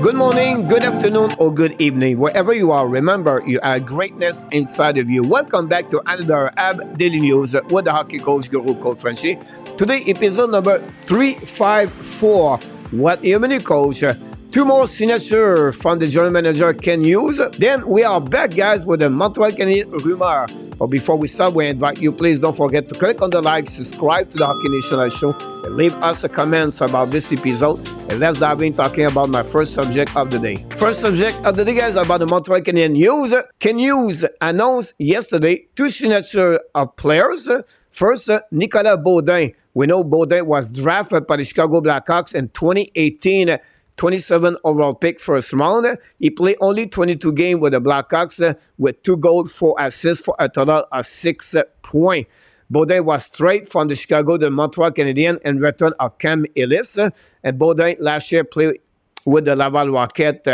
Good morning, good afternoon, or good evening. Wherever you are, remember you have greatness inside of you. Welcome back to another Habs Daily News with the hockey coach, Guru Coach Frenchy. Today, episode number 354. What you mean, coach? Two more signatures from the general manager can use. Then we are back, guys, with the Montreal Canadiens rumor. But before we start, we invite you, please don't forget to click on the like, subscribe to the Hockey National Show, and leave us a comments about this episode. And let's dive in talking about my first subject of the day. First subject of the day, guys, about the Montreal Canadiens news. Canadiens announced yesterday two signatures of players. First, Nicolas Baudin. We know Baudin was drafted by the Chicago Blackhawks in 2018. 27 overall pick first round. He played only 22 games with the Blackhawks with 2 goals, 4 assists for a total of 6 points. Baudin was straight from the Chicago to Montreal Canadiens in return of Cam Ellis. And Baudin last year played with the Laval Rocket.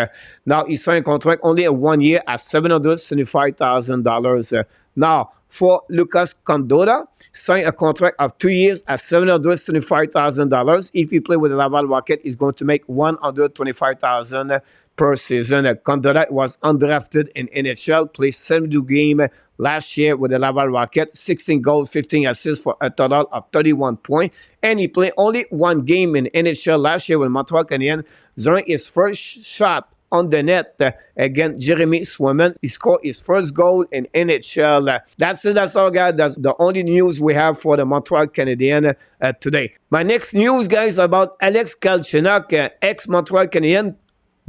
Now he signed a contract only a 1 year at $775,000. Now, for Lucas Condotta, signed a contract of 2 years at $775,000. If he plays with the Laval Rocket, he's going to make $125,000 per season. Condotta was undrafted in NHL, played 72 games last year with the Laval Rocket, 16 goals, 15 assists for a total of 31 points. And he played only 1 game in NHL last year with Montreal Canadiens during his first shot on the net against Jeremy Swayman. He scored his first goal in NHL. That's it. That's all, guys. That's the only news we have for the Montreal Canadiens today. My next news, guys, about Alex Galchenyuk, ex-Montreal Canadien,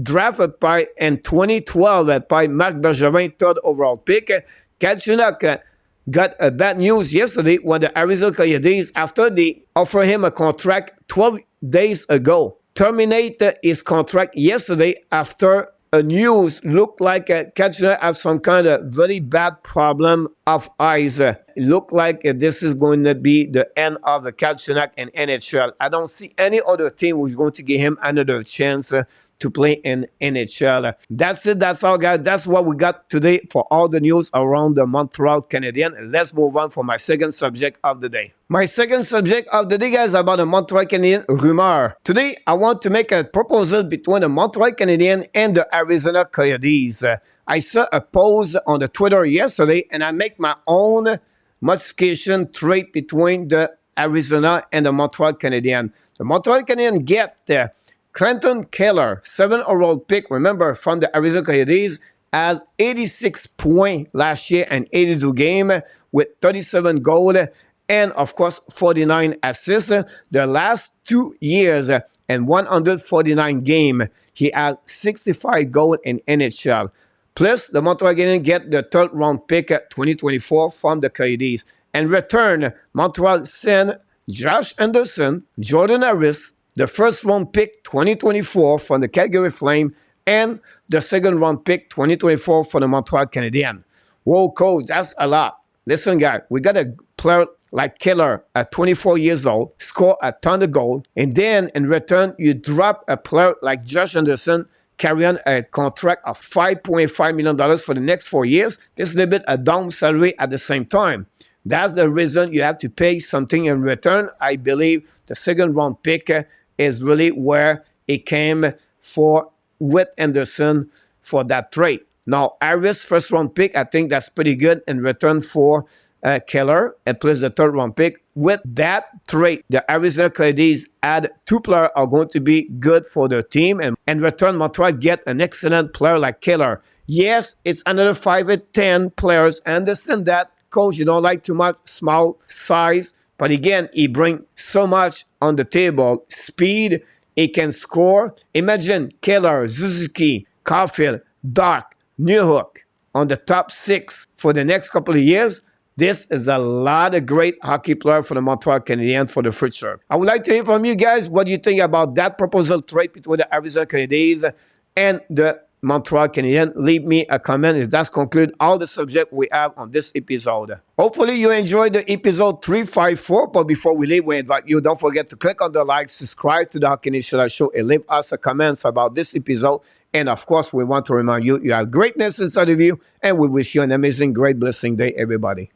drafted in 2012 by Marc Bergevin, 3rd overall pick. Galchenyuk got a bad news yesterday when the Arizona Coyotes, after they offered him a contract 12 days ago, terminated his contract yesterday after a news looked like Galchenyuk has some kind of very bad problem of eyes. It looked like this is going to be the end of the Galchenyuk in NHL. I don't see any other team who's going to give him another chance to play in NHL. That's it. That's all, guys. That's what we got today for all the news around the Montreal Canadiens. Let's move on for my second subject of the day. My second subject of the day, guys, about the Montreal Canadiens rumor. Today, I want to make a proposal between the Montreal Canadiens and the Arizona Coyotes. I saw a post on the Twitter yesterday, and I make my own modification trade between the Arizona and the Montreal Canadiens. The Montreal Canadiens get Clinton Keller, 7th overall pick, remember, from the Arizona Coyotes, has 86 points last year and 82 games with 37 goals and, of course, 49 assists. The last 2 years and 149 games, he has 65 goals in NHL. Plus, the Montreal Canadiens get the 3rd round pick 2024 from the Coyotes. In return, Montreal sent Josh Anderson, Jordan Harris, the 1st round pick 2024 from the Calgary Flames, and the 2nd round pick 2024 for the Montreal Canadiens. Whoa, coach, that's a lot. Listen, guys, we got a player like Keller at 24 years old, score a ton of goals, and then in return, you drop a player like Josh Anderson, carrying a contract of $5.5 million for the next 4 years. This is a little bit a down salary at the same time. That's the reason you have to pay something in return. I believe the 2nd round pick is really where it came for with Anderson for that trade. Now, Harris, 1st round pick, I think that's pretty good in return for Keller, and plus the 3rd round pick. With that trade, the Arizona Coyotes add 2 players are going to be good for their team, and in return, Montreal get an excellent player like Keller. Yes, it's another 5'10" players. I understand that, coach, you don't like too much small size, but again, he brings so much on the table. Speed, he can score. Imagine Keller, Suzuki, Caulfield, Doc, Newhook on the top 6 for the next couple of years. This is a lot of great hockey players for the Montreal Canadiens for the future. I would like to hear from you guys what you think about that proposal trade between the Arizona Coyotes and the Montreal Canadiens. Leave me a comment. If that's conclude all the subject we have on this episode. Hopefully you enjoyed the episode 354, but before we leave, we invite you, don't forget to click on the like, subscribe to the Hockey National Show, and leave us a comments about this episode. And of course, we want to remind you, you have greatness inside of you, and we wish you an amazing, great, blessing day, everybody.